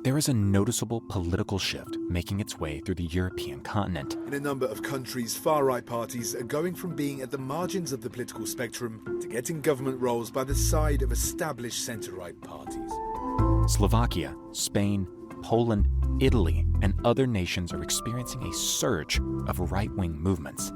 There is a noticeable political shift making its way through the European continent. In a number of countries, far-right parties are going from being at the margins of the political spectrum to getting government roles by the side of established centre-right parties. Slovakia, Spain, Poland, Italy, and other nations are experiencing a surge of right-wing movements.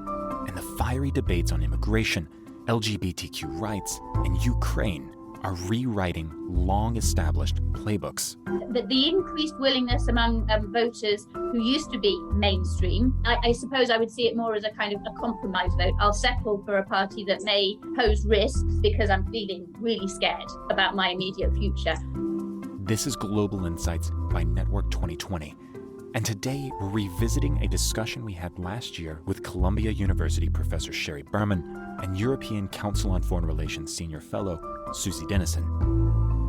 And the fiery debates on immigration, LGBTQ rights, and Ukraine are rewriting long-established playbooks. The increased willingness among voters who used to be mainstream, I suppose I would see it more as a kind of a compromise vote. I'll settle for a party that may pose risks because I'm feeling really scared about my immediate future. This is Global Insights by Network 2020. And today, we're revisiting a discussion we had last year with Columbia University Professor Sheri Berman and European Council on Foreign Relations Senior Fellow Susi Dennison.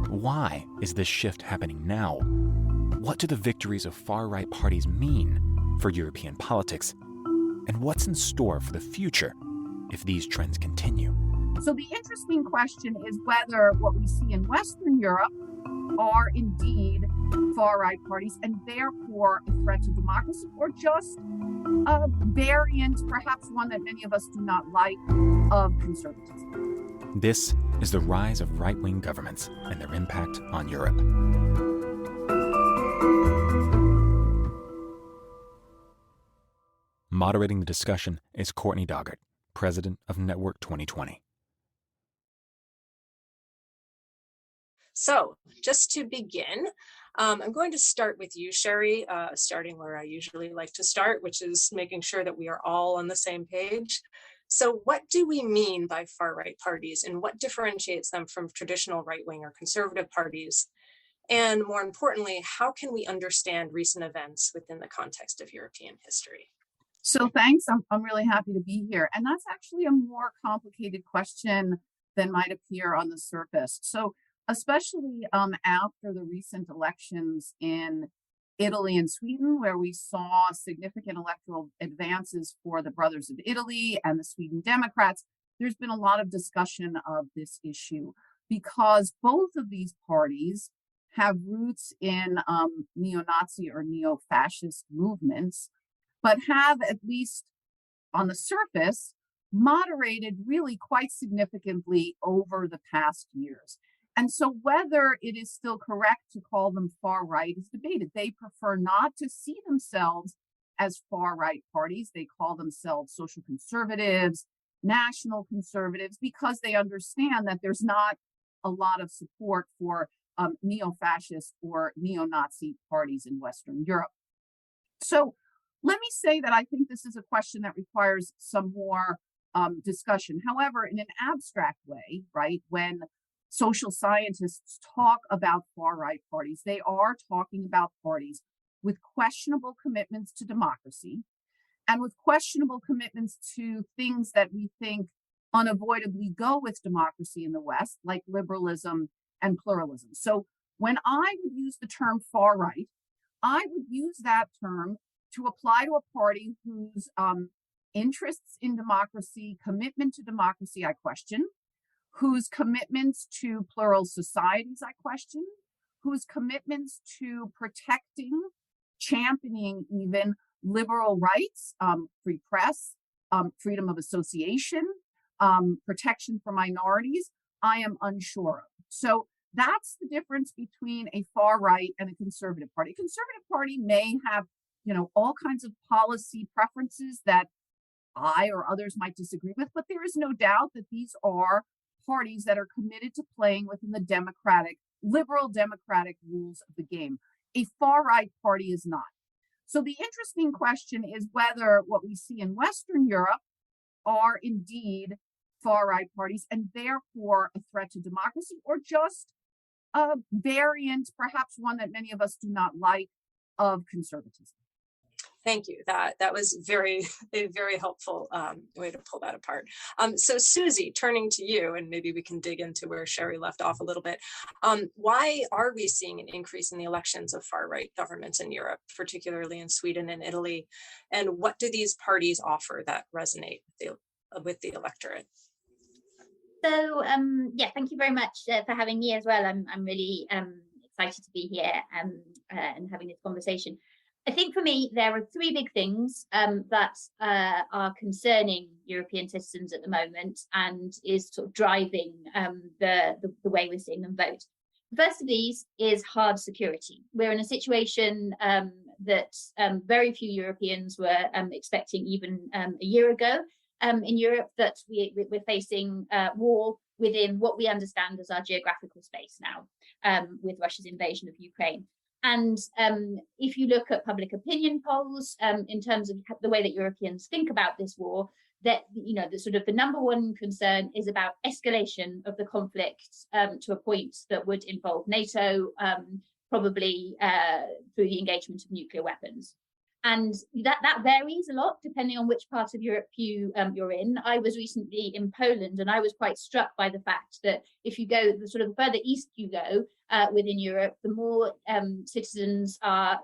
Why is this shift happening now? What do the victories of far-right parties mean for European politics? And what's in store for the future if these trends continue? So the interesting question is whether what we see in Western Europe are indeed far-right parties and therefore a threat to democracy, or just a variant, perhaps one that many of us do not like, of conservatism. This is the rise of right-wing governments and their impact on Europe. Moderating the discussion is Courtney Doggart, president of Network 2020. So just to begin, I'm going to start with you, Sheri, starting where I usually like to start, which is making sure that we are all on the same page. So what do we mean by far-right parties, and what differentiates them from traditional right-wing or conservative parties? And more importantly, how can we understand recent events within the context of European history? So thanks, I'm really happy to be here. And that's actually a more complicated question than might appear on the surface. So especially after the recent elections in Italy and Sweden, where we saw significant electoral advances for the Brothers of Italy and the Sweden Democrats, there's been a lot of discussion of this issue because both of these parties have roots in neo-Nazi or neo-fascist movements, but have, at least on the surface, moderated really quite significantly over the past years. And so whether it is still correct to call them far right is debated. They prefer not to see themselves as far right parties. They call themselves social conservatives, national conservatives, because they understand that there's not a lot of support for neo-fascist or neo-Nazi parties in Western Europe. So let me say that I think this is a question that requires some more discussion. However, in an abstract way, right, when social scientists talk about far-right parties, they are talking about parties with questionable commitments to democracy and with questionable commitments to things that we think unavoidably go with democracy in the West, like liberalism and pluralism. So when I would use the term far-right, I would use that term to apply to a party whose interests in democracy, commitment to democracy, I question, whose commitments to plural societies I question, whose commitments to protecting, championing even liberal rights, free press, freedom of association, protection for minorities, I am unsure of. So that's the difference between a far right and a conservative party. A conservative party may have, all kinds of policy preferences that I or others might disagree with, but there is no doubt that these are parties that are committed to playing within the liberal democratic rules of the game. A far-right party is not. So the interesting question is whether what we see in Western Europe are indeed far-right parties and therefore a threat to democracy, or just a variant, perhaps one that many of us do not like, of conservatism. Thank you. That was a very helpful way to pull that apart. So Susi, turning to you, and maybe we can dig into where Sheri left off a little bit. Why are we seeing an increase in the elections of far-right governments in Europe, particularly in Sweden and Italy? And what do these parties offer that resonate with the electorate? So thank you very much for having me as well. I'm really excited to be here and having this conversation. I think for me, there are three big things that are concerning European citizens at the moment and is sort of driving the way we're seeing them vote. The first of these is hard security. We're in a situation that very few Europeans were expecting even a year ago in Europe, that we're facing war within what we understand as our geographical space now with Russia's invasion of Ukraine. And if you look at public opinion polls in terms of the way that Europeans think about this war, that the sort of the number one concern is about escalation of the conflict to a point that would involve NATO, probably through the engagement of nuclear weapons. And that varies a lot depending on which part of Europe you're in. I was recently in Poland, and I was quite struck by the fact that if you go the sort of further east you go within Europe, the more citizens are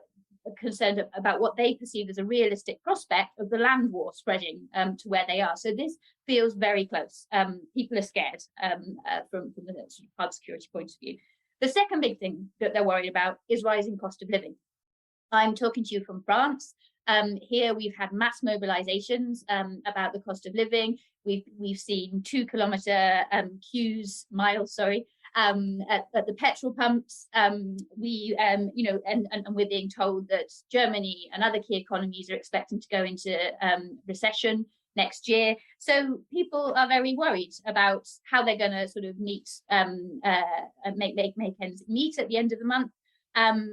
concerned about what they perceive as a realistic prospect of the land war spreading to where they are. So this feels very close. People are scared from the sort of hard security point of view. The second big thing that they're worried about is rising cost of living. I'm talking to you from France. Here we've had mass mobilizations about the cost of living. We've seen 2 kilometer miles at the petrol pumps. And we're being told that Germany and other key economies are expecting to go into recession next year. So people are very worried about how they're going to sort of make ends meet at the end of the month. And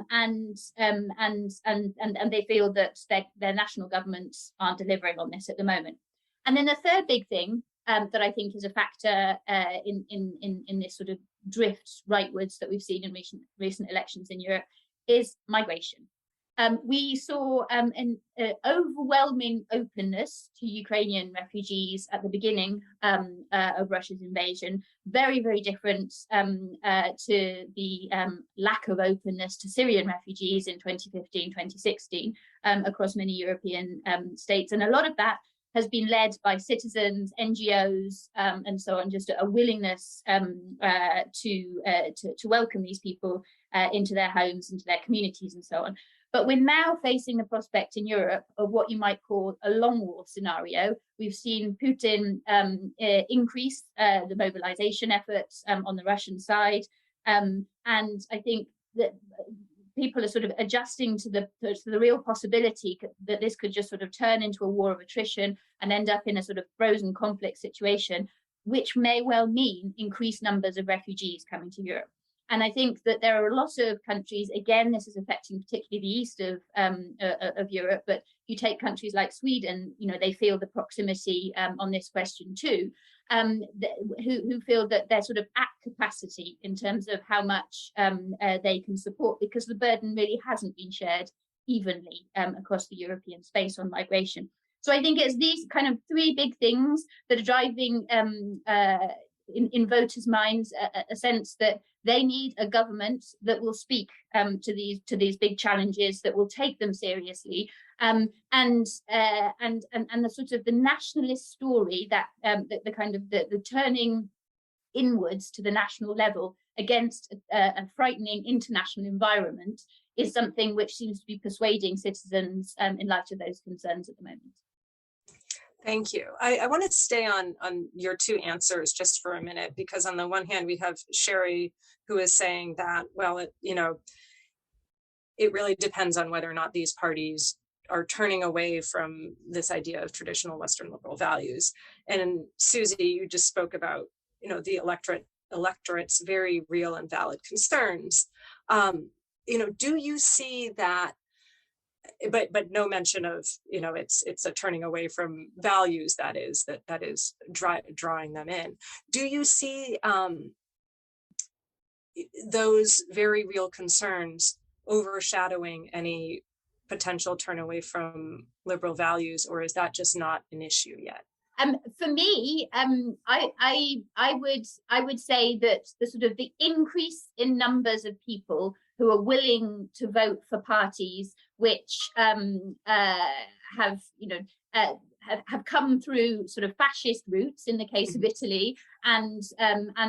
they feel that their national governments aren't delivering on this at the moment. And then the third big thing that I think is a factor in this sort of drift rightwards that we've seen in recent elections in Europe is migration. We saw an overwhelming openness to Ukrainian refugees at the beginning of Russia's invasion, very, very different to the lack of openness to Syrian refugees in 2015, 2016 across many European states. And a lot of that has been led by citizens, NGOs, and so on, just a willingness to welcome these people into their homes, into their communities and so on. But we're now facing the prospect in Europe of what you might call a long war scenario. We've seen Putin increase the mobilization efforts on the Russian side. And I think that people are sort of adjusting to the real possibility that this could just sort of turn into a war of attrition and end up in a sort of frozen conflict situation, which may well mean increased numbers of refugees coming to Europe. And I think that there are a lot of countries, again, this is affecting particularly the east of Europe, but you take countries like Sweden, they feel the proximity on this question too, who feel that they're sort of at capacity in terms of how much they can support, because the burden really hasn't been shared evenly across the European space on migration. So I think it's these kind of three big things that are driving in voters' minds a sense that they need a government that will speak to these big challenges, that will take them seriously, and the sort of the nationalist story that the kind of the turning inwards to the national level against a frightening international environment is something which seems to be persuading citizens in light of those concerns at the moment. Thank you. I want to stay on your two answers just for a minute, because on the one hand, we have Sheri, who is saying that, well, it really depends on whether or not these parties are turning away from this idea of traditional Western liberal values. And Susi, you just spoke about, the electorate's very real and valid concerns. Do you see that? But no mention of, it's a turning away from values that is drawing them in. Do you see those very real concerns overshadowing any potential turn away from liberal values, or is that just not an issue yet? For me, I would say that the sort of the increase in numbers of people who are willing to vote for parties which have have come through sort of fascist routes in the case of Italy, and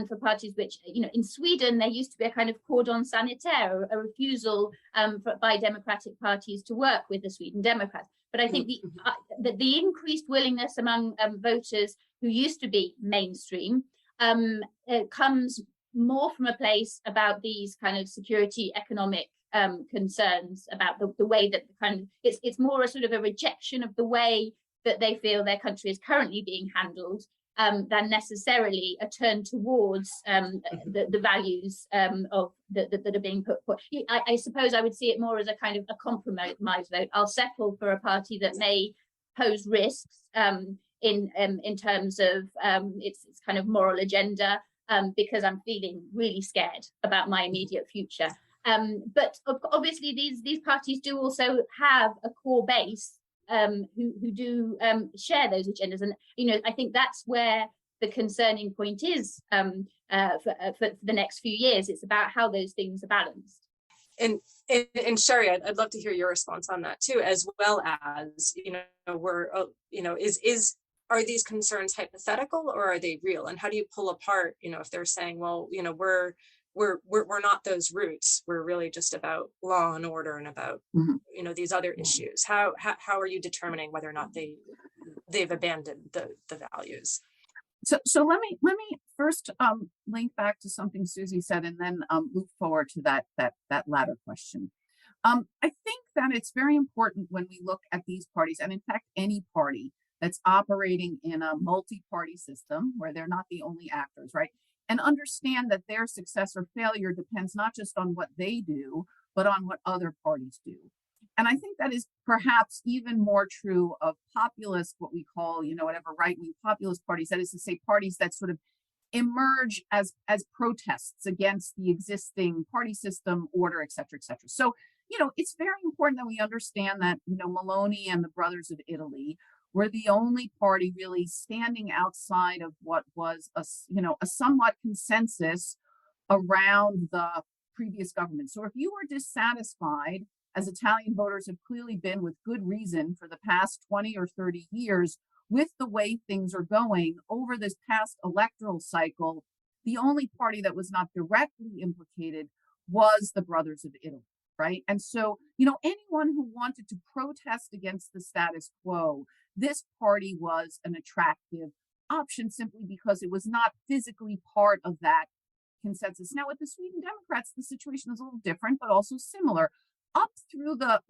for parties which, in Sweden there used to be a kind of cordon sanitaire, a refusal by democratic parties to work with the Sweden Democrats. But I think the increased willingness among voters who used to be mainstream comes more from a place about these kind of security, economic concerns, about the way that it's more a sort of a rejection of the way that they feel their country is currently being handled, than necessarily a turn towards the values of that are being put forward. I suppose I would see it more as a kind of a compromise vote. I'll settle for a party that may pose risks in terms of its kind of moral agenda, because I'm feeling really scared about my immediate future. But obviously these parties do also have a core base who do share those agendas, and I think that's where the concerning point is for the next few years. It's about how those things are balanced. And Sheri, I'd love to hear your response on that too, as well as are these concerns hypothetical or are they real? And how do you pull apart, if they're saying, well, we're not those roots. We're really just about law and order and about these other issues. How are you determining whether or not they've abandoned the values? So let me first link back to something Susie said, and then move forward to that latter question. I think that it's very important when we look at these parties, and in fact any party that's operating in a multi-party system where they're not the only actors, right? And understand that their success or failure depends not just on what they do, but on what other parties do. And I think that is perhaps even more true of populist, what we call, whatever right-wing populist parties, that is to say parties that sort of emerge as protests against the existing party system, order, et cetera, et cetera. So, it's very important that we understand that, Meloni and the Brothers of Italy were the only party really standing outside of what was a somewhat consensus around the previous government. So if you were dissatisfied, as Italian voters have clearly been with good reason for the past 20 or 30 years, with the way things are going over this past electoral cycle, the only party that was not directly implicated was the Brothers of Italy, right? And so, anyone who wanted to protest against the status quo, this party was an attractive option simply because it was not physically part of that consensus. Now, with the Sweden Democrats, the situation is a little different, but also similar. Up through the,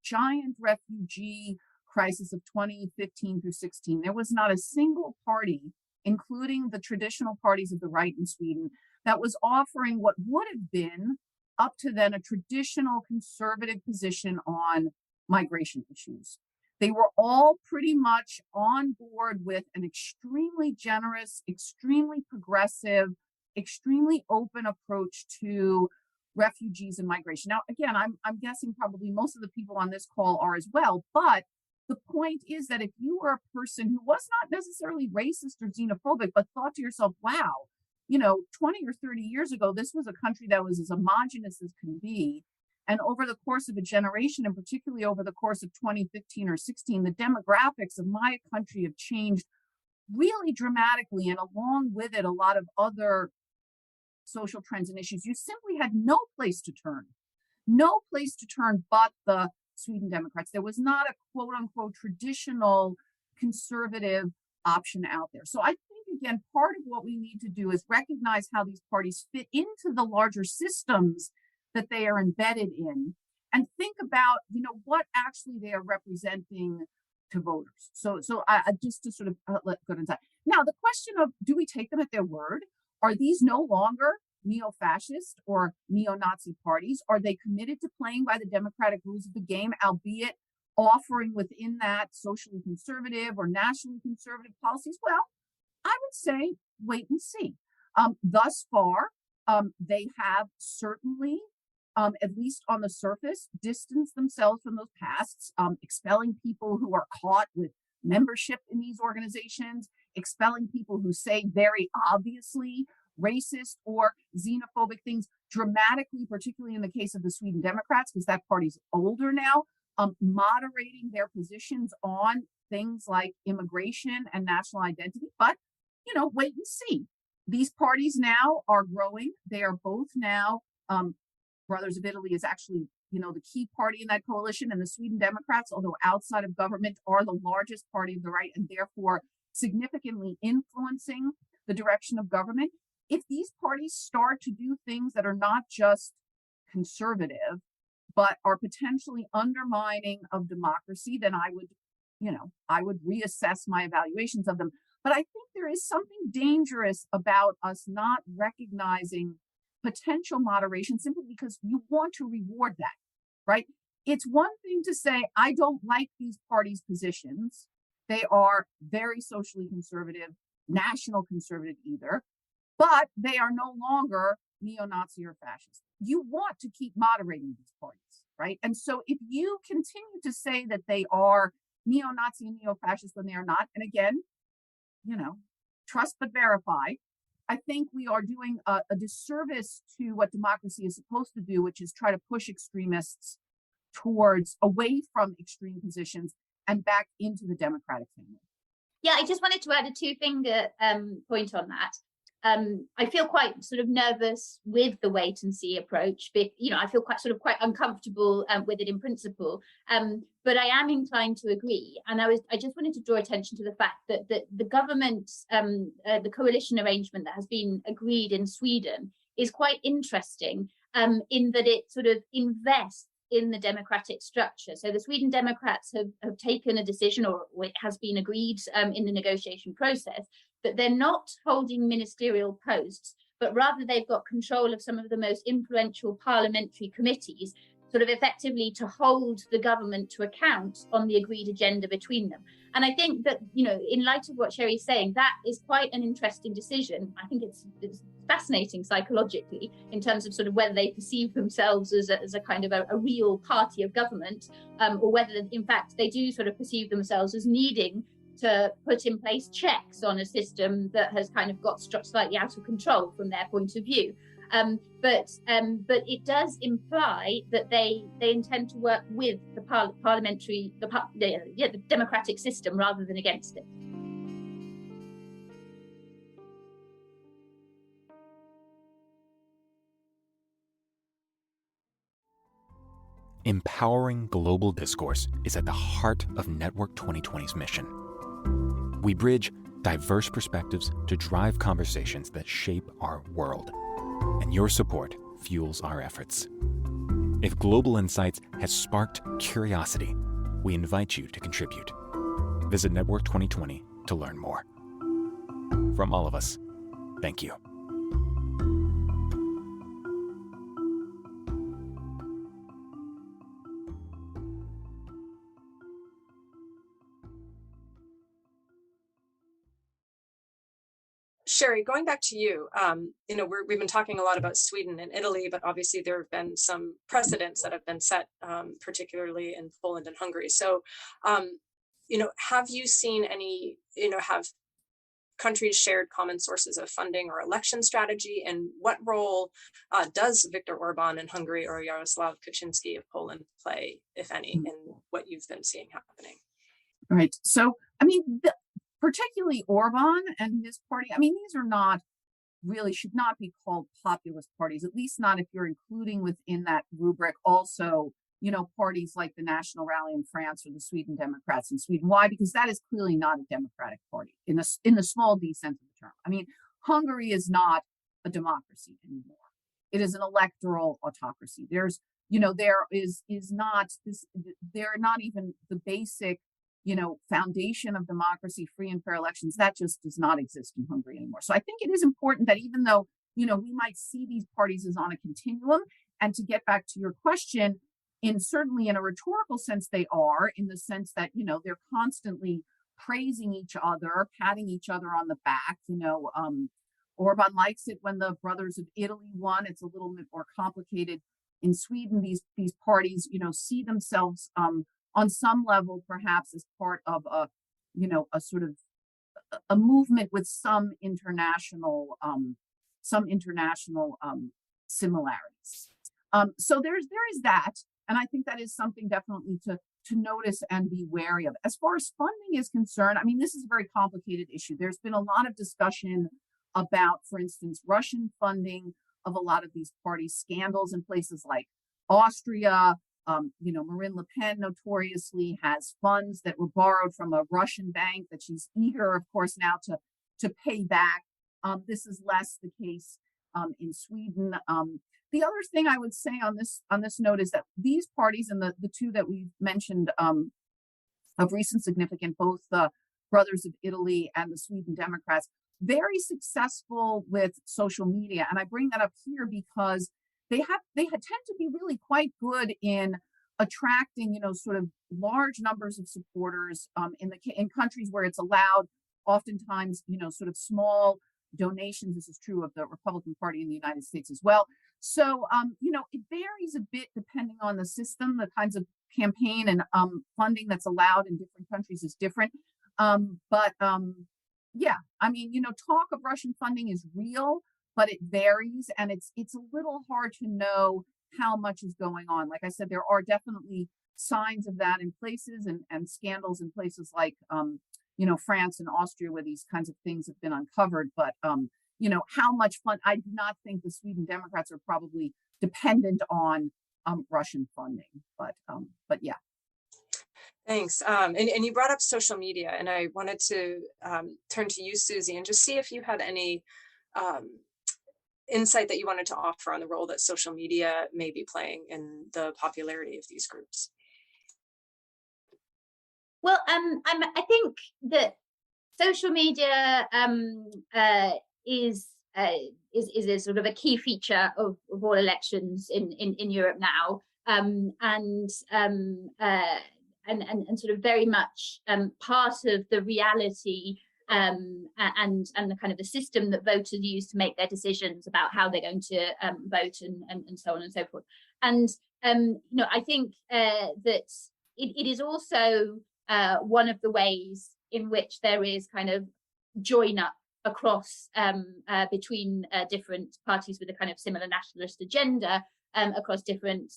giant refugee crisis of 2015 through 16, there was not a single party, including the traditional parties of the right in Sweden, that was offering what would have been up to then a traditional conservative position on migration issues. They were all pretty much on board with an extremely generous, extremely progressive, extremely open approach to refugees and migration. Now, again, I'm guessing probably most of the people on this call are as well, but the point is that if you were a person who was not necessarily racist or xenophobic, but thought to yourself, wow, 20 or 30 years ago, this was a country that was as homogenous as can be. And over the course of a generation, and particularly over the course of 2015 or 16, the demographics of my country have changed really dramatically. And along with it, a lot of other social trends and issues. You simply had no place to turn but the Sweden Democrats. There was not a quote unquote traditional conservative option out there. So I think, again, part of what we need to do is recognize how these parties fit into the larger systems that they are embedded in, and think about, what actually they are representing to voters. So I just to sort of let go inside. Now, the question of, do we take them at their word? Are these no longer neo-fascist or neo-Nazi parties? Are they committed to playing by the democratic rules of the game, albeit offering within that socially conservative or nationally conservative policies? Well, I would say wait and see. Thus far, they have certainly, at least on the surface, distanced themselves from those pasts, expelling people who are caught with membership in these organizations, expelling people who say very obviously racist or xenophobic things dramatically, particularly in the case of the Sweden Democrats, because that party's older now. moderating their positions on things like immigration and national identity. But, wait and see. These parties now are growing. They are both now, Brothers of Italy is actually, the key party in that coalition, and the Sweden Democrats, although outside of government, are the largest party of the right and therefore significantly influencing the direction of government. If these parties start to do things that are not just conservative, but are potentially undermining of democracy, then I would reassess my evaluations of them. But I think there is something dangerous about us not recognizing potential moderation simply because you want to reward that, right? It's one thing to say, I don't like these parties' positions. They are very socially conservative, national conservative either, but they are no longer neo-Nazi or fascist. You want to keep moderating these parties, right? And so if you continue to say that they are neo-Nazi and neo-fascist when they are not, and again, trust but verify, I think we are doing a disservice to what democracy is supposed to do, which is try to push extremists towards away from extreme positions and back into the democratic family. Yeah, I just wanted to add a two-finger point on that. I feel quite sort of nervous with the wait and see approach, but I feel quite uncomfortable with it in principle. But I am inclined to agree, and I just wanted to draw attention to the fact that the government, the coalition arrangement that has been agreed in Sweden is quite interesting in that it sort of invests in the democratic structure. So the Sweden Democrats have taken a decision, or it has been agreed in the negotiation process, that they're not holding ministerial posts, but rather they've got control of some of the most influential parliamentary committees, sort of effectively to hold the government to account on the agreed agenda between them. And I think that, in light of what Sheri's saying, that is quite an interesting decision. I think it's fascinating psychologically in terms of sort of whether they perceive themselves as a kind of a real party of government, or whether in fact they do sort of perceive themselves as needing to put in place checks on a system that has kind of got slightly out of control from their point of view. But it does imply that they intend to work with the the democratic system rather than against it. Empowering global discourse is at the heart of Network 2020's mission. We bridge diverse perspectives to drive conversations that shape our world. And your support fuels our efforts. If Global Insights has sparked curiosity, we invite you to contribute. Visit Network 2020 to learn more. From all of us, thank you. Sheri, going back to you, we've been talking a lot about Sweden and Italy, but obviously there have been some precedents that have been set, particularly in Poland and Hungary. So, have you seen any, have countries shared common sources of funding or election strategy? And what role does Viktor Orban in Hungary or Jarosław Kaczynski of Poland play, if any, in what you've been seeing happening? Right. So, particularly Orban and his party, these are not really, should not be called populist parties, at least not if you're including within that rubric also, parties like the National Rally in France or the Sweden Democrats in Sweden. Why? Because that is clearly not a democratic party in the small d sense of the term. Hungary is not a democracy anymore. It is an electoral autocracy. There is not this, they're not even the basic foundation of democracy, free and fair elections, that just does not exist in Hungary anymore. So I think it is important that even though, we might see these parties as on a continuum, and to get back to your question, certainly in a rhetorical sense, they are, in the sense that, they're constantly praising each other, patting each other on the back. Orban likes it when the Brothers of Italy won. It's a little bit more complicated in Sweden. These parties, see themselves on some level, perhaps as part of a sort of a movement with some international similarities. So there is that. And I think that is something definitely to notice and be wary of. As far as funding is concerned, I mean, this is a very complicated issue. There's been a lot of discussion about, for instance, Russian funding of a lot of these party scandals in places like Austria. Marine Le Pen notoriously has funds that were borrowed from a Russian bank that she's eager, of course, now to pay back. This is less the case in Sweden. The other thing I would say on this note is that these parties, and the two that we've mentioned of recent significance, both the Brothers of Italy and the Sweden Democrats, very successful with social media. And I bring that up here because they tend to be really quite good in attracting, sort of large numbers of supporters in countries where it's allowed. Oftentimes, sort of small donations. This is true of the Republican Party in the United States as well. So, it varies a bit depending on the system. The kinds of campaign and funding that's allowed in different countries is different. Yeah, I mean, talk of Russian funding is real, but it varies, and it's a little hard to know how much is going on. Like I said, there are definitely signs of that in places and scandals in places like France and Austria, where these kinds of things have been uncovered. But how much fund? I do not think the Sweden Democrats are probably dependent on Russian funding. But yeah. Thanks. And you brought up social media, and I wanted to turn to you, Susie, and just see if you had any insight that you wanted to offer on the role that social media may be playing in the popularity of these groups. Well, I think that social media is a sort of a key feature of all elections in Europe now, and sort of very much part of the reality and the kind of the system that voters use to make their decisions about how they're going to vote and so on and so forth. And I think that it is also one of the ways in which there is kind of join up across between different parties with a kind of similar nationalist agenda across different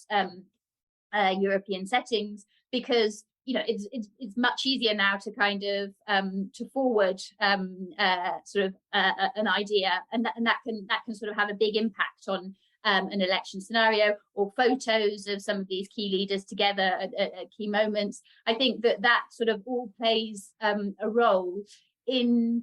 European settings, because it's much easier now to kind of to forward sort of an idea, and that can sort of have a big impact on an election scenario, or photos of some of these key leaders together at key moments. I think that sort of all plays a role in,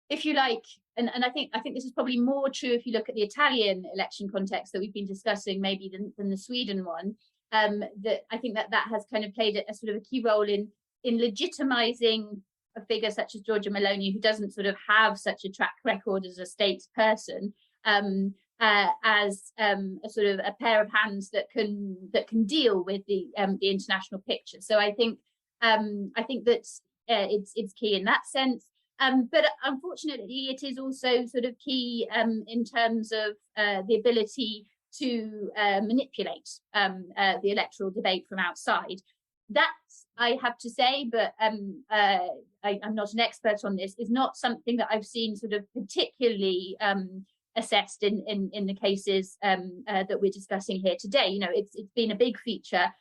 if you like, and I think this is probably more true if you look at the Italian election context that we've been discussing maybe than the Sweden one. That I think that has kind of played a sort of a key role in legitimizing a figure such as Giorgia Meloni, who doesn't sort of have such a track record as a statesperson, as a sort of a pair of hands that can deal with the international picture. So I think that it's key in that sense. But unfortunately, it is also sort of key in terms of the ability to manipulate the electoral debate from outside. That, I have to say, but I'm not an expert on this, is not something that I've seen sort of particularly assessed in the cases that we're discussing here today. It's been a big feature,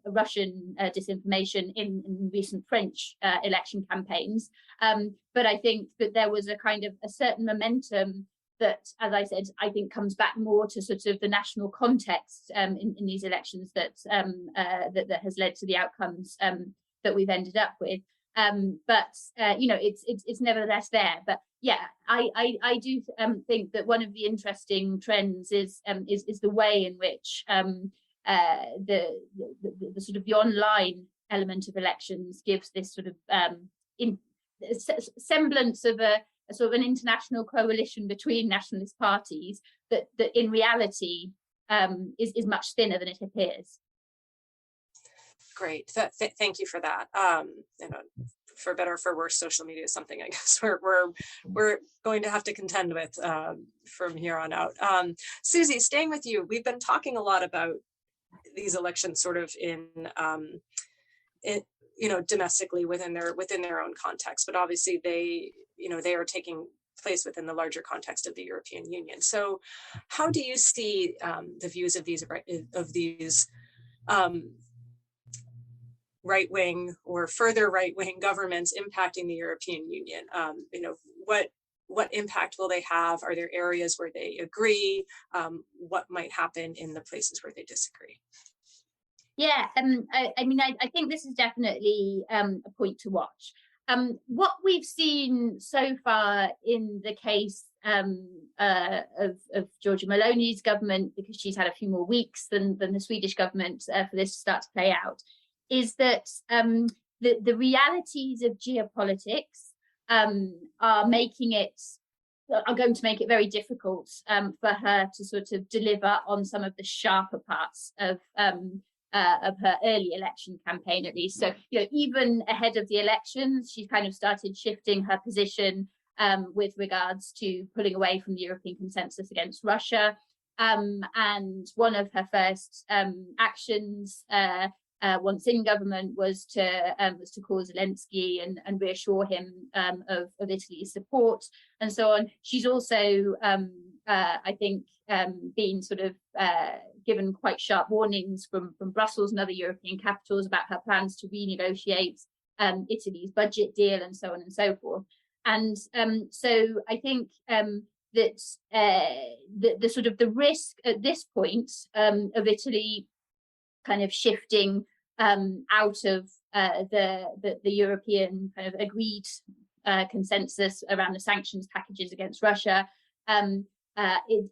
Russian disinformation in recent French election campaigns. But I think that there was a kind of a certain momentum that, as I said, I think comes back more to sort of the national context in these elections that has led to the outcomes that we've ended up with. But it's nevertheless there. But yeah, I do think that one of the interesting trends is the way in which the sort of the online element of elections gives this sort of semblance of a sort of an international coalition between nationalist parties that in reality is much thinner than it appears. Great, thank you for that. For better or for worse, social media is something I guess we're going to have to contend with from here on out. Susie, staying with you, we've been talking a lot about these elections sort of in domestically within their own context, but obviously they are taking place within the larger context of the European Union. So how do you see the views of these right-wing or further right-wing governments impacting the European Union? What impact will they have? Are there areas where they agree? What might happen in the places where they disagree? Yeah, I think this is definitely a point to watch. What we've seen so far in the case of Giorgia Meloni's government, because she's had a few more weeks than the Swedish government for this to start to play out, is that the realities of geopolitics are going to make it very difficult for her to sort of deliver on some of the sharper parts of her early election campaign, at least. So, even ahead of the elections, she's kind of started shifting her position with regards to pulling away from the European consensus against Russia. And one of her first actions once in government was to call Zelensky and reassure him of Italy's support and so on. She's also, I think, been sort of given quite sharp warnings from Brussels and other European capitals about her plans to renegotiate Italy's budget deal and so on and so forth. And so I think that the sort of the risk at this point of Italy kind of shifting out of the European kind of agreed consensus around the sanctions packages against Russia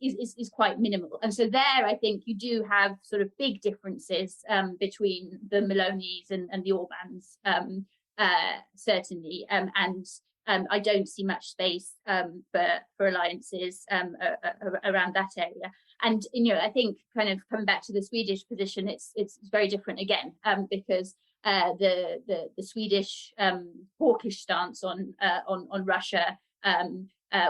is quite minimal. And so there, I think you do have sort of big differences between the Melonis and the Orbans, certainly. And I don't see much space for alliances around that area. And I think kind of coming back to the Swedish position, it's very different again, because the Swedish hawkish stance on Russia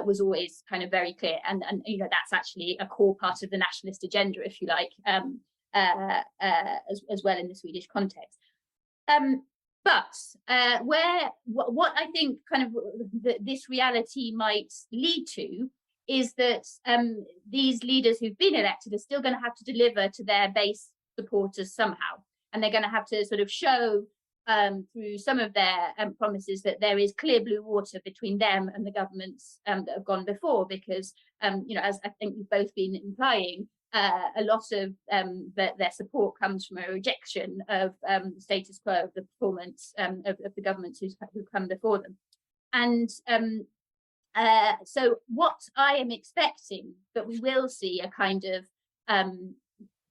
was always kind of very clear, and that's actually a core part of the nationalist agenda, if you like, as well in the Swedish context. But what I think kind of this reality might lead to is that these leaders who've been elected are still going to have to deliver to their base supporters somehow. And they're going to have to sort of show through some of their promises that there is clear blue water between them and the governments that have gone before, because, as I think we've both been implying, a lot of their support comes from a rejection of the status quo of the performance of the governments who've come before them. And so what I am expecting that we will see a kind of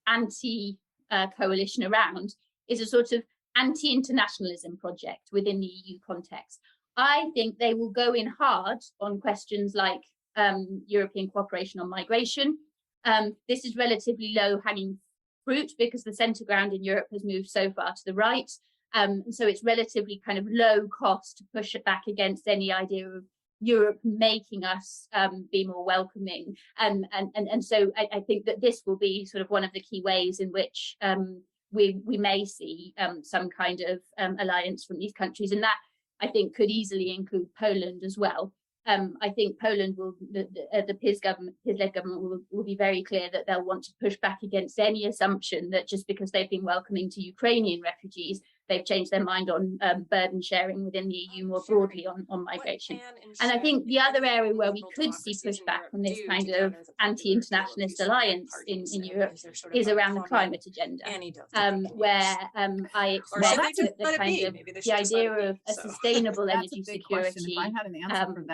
anti-coalition around is a sort of anti-internationalism project within the EU context. I think they will go in hard on questions like European cooperation on migration. This is relatively low-hanging fruit because the centre ground in Europe has moved so far to the right. And so it's relatively kind of low cost to push it back against any idea of Europe making us be more welcoming. And so I think that this will be sort of one of the key ways in which we may see some kind of alliance from these countries. And that, I think, could easily include Poland as well. I think Poland will, the PiS-led government will be very clear that they'll want to push back against any assumption that just because they've been welcoming to Ukrainian refugees, they've changed their mind on burden sharing within the EU more broadly on migration. And I think the other area where we could see pushback on this kind of anti-internationalist alliance in Europe is around the climate agenda, where I expect that the idea of a sustainable energy security,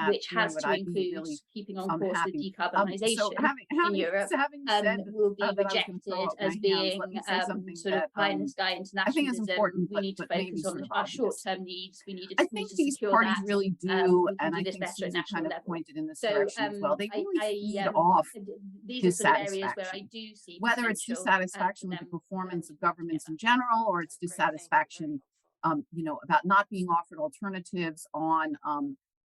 which has to include keeping on course with decarbonisation in Europe, will be rejected as being sort of pie in the sky internationalism. We need to focus on our short-term needs. We need to these secure parties that. really do, and I this think better at Susi national kind of level. pointed in this So, direction as well. They really feed I off these are sort of areas where I do see whether it's dissatisfaction with the performance of governments in general, or it's dissatisfaction, about not being offered alternatives on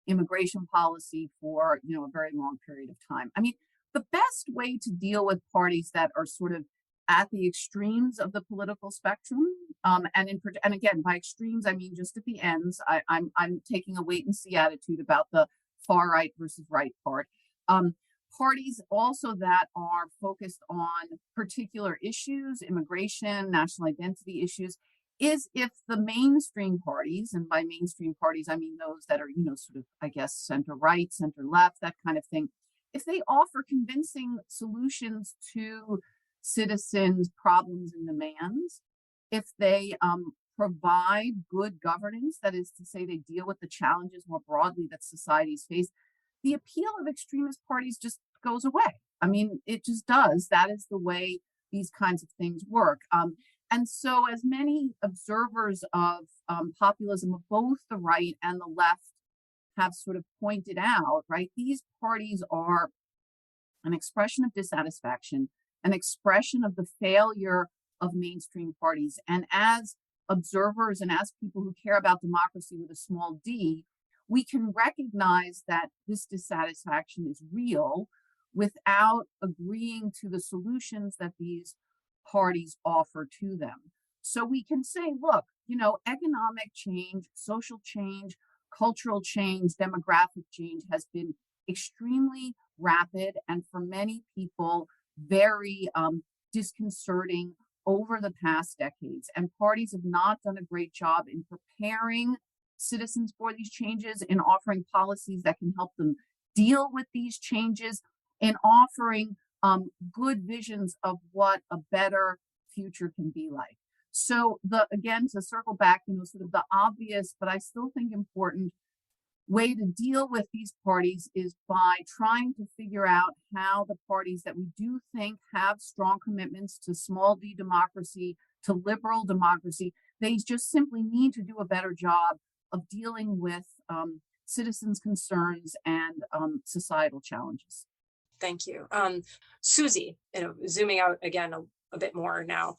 immigration policy for a very long period of time. I mean, the best way to deal with parties that are sort of at the extremes of the political spectrum, and again, by extremes I mean just at the ends. I'm taking a wait and see attitude about the far right versus right part. parties also that are focused on particular issues, immigration, national identity issues, is if the mainstream parties, and by mainstream parties, I mean those that are, sort of, I guess, center right, center left, that kind of thing, if they offer convincing solutions to citizens' problems and demands, if they provide good governance, that is to say, they deal with the challenges more broadly that societies face, the appeal of extremist parties just goes away. I mean, it just does. That is the way these kinds of things work. And so, as many observers of populism of both the right and the left have sort of pointed out, right, these parties are an expression of dissatisfaction, an expression of the failure of mainstream parties. And as observers and as people who care about democracy with a small d, we can recognize that this dissatisfaction is real without agreeing to the solutions that these parties offer to them. So we can say, look, economic change, social change, cultural change, demographic change has been extremely rapid and for many people very disconcerting over the past decades. And parties have not done a great job in preparing citizens for these changes, in offering policies that can help them deal with these changes, in offering good visions of what a better future can be like. So again, to circle back, sort of the obvious, but I still think important way to deal with these parties is by trying to figure out how the parties that we do think have strong commitments to small d democracy, to liberal democracy, they just simply need to do a better job of dealing with citizens' concerns and societal challenges. Thank you. Susi, zooming out again a bit more now,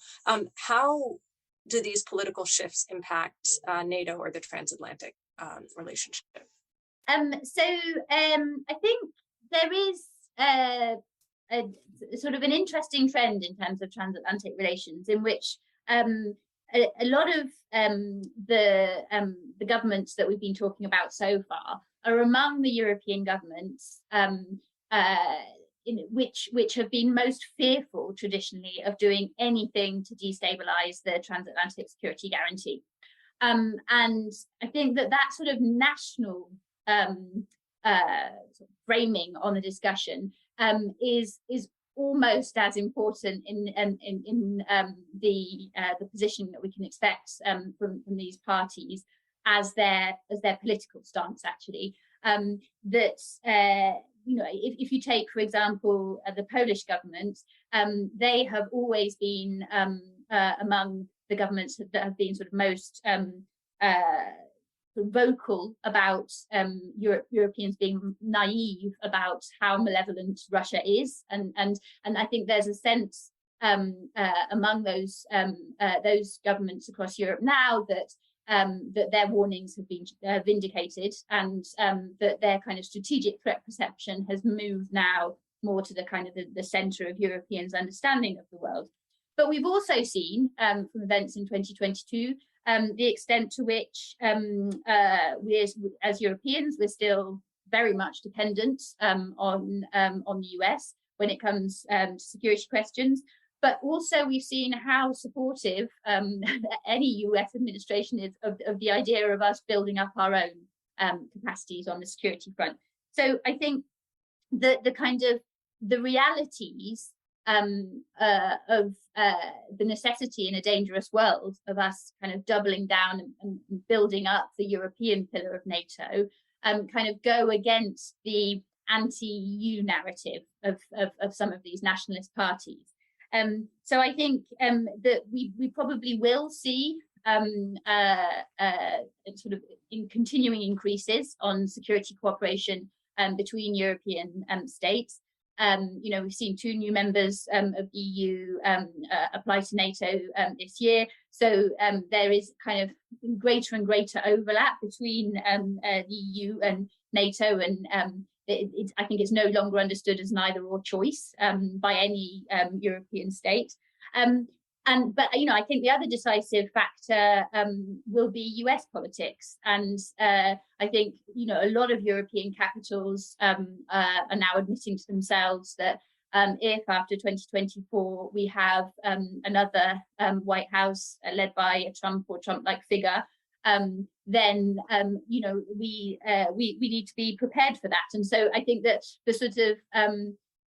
how do these political shifts impact NATO or the transatlantic relationship? I think there is a sort of an interesting trend in terms of transatlantic relations in which a lot of the governments that we've been talking about so far are among the European governments which have been most fearful traditionally of doing anything to destabilize the transatlantic security guarantee. And I think that sort of national sort of framing on the discussion is almost as important in the position that we can expect from these parties as their political stance, actually. If you take, for example, the Polish government, they have always been among the governments that have been sort of most vocal about Europeans being naive about how malevolent Russia is, and I think there's a sense among those governments across Europe now that their warnings have been vindicated, and that their kind of strategic threat perception has moved now more to the kind of the center of Europeans' understanding of the world. But we've also seen from events in 2022 the extent to which we as Europeans, we're still very much dependent on the US when it comes to security questions. But also we've seen how supportive any US administration is of the idea of us building up our own capacities on the security front. So I think the kind of the realities of the necessity in a dangerous world of us kind of doubling down and building up the European pillar of NATO kind of go against the anti-EU narrative of some of these nationalist parties. So I think that we probably will see sort of continuing increases on security cooperation between European states. We've seen 2 new members of the EU apply to NATO this year. So there is kind of greater and greater overlap between the EU and NATO, and I think it's no longer understood as an either or choice by any European state. And But I think the other decisive factor will be US politics, and I think a lot of European capitals are now admitting to themselves that if after 2024 we have another White House led by a Trump or Trump-like figure, then we need to be prepared for that. And so I think that the sort of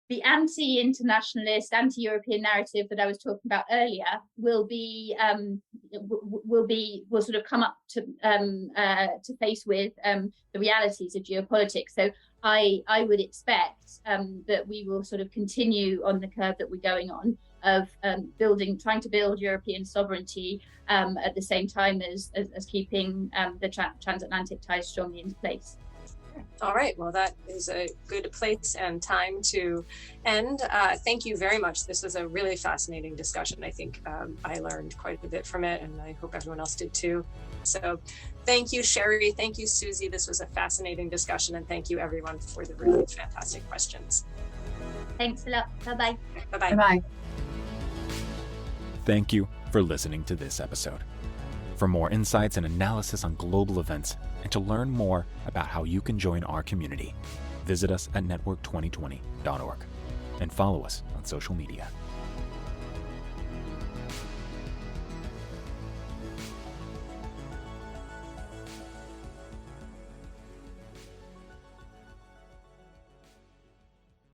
the anti-internationalist, anti-European narrative that I was talking about earlier will sort of come up to face with the realities of geopolitics. So I would expect that we will sort of continue on the curve that we're going on of trying to build European sovereignty at the same time as keeping the transatlantic ties strongly in place. All right, well, that is a good place and time to end. Thank you very much. This was a really fascinating discussion. I think I learned quite a bit from it, and I hope everyone else did too. So thank you, Sheri. Thank you, Susie. This was a fascinating discussion, and thank you, everyone, for the really fantastic questions. Thanks a lot. Bye-bye. Bye-bye. Bye. Thank you for listening to this episode. For more insights and analysis on global events, and to learn more about how you can join our community, visit us at network2020.org and follow us on social media.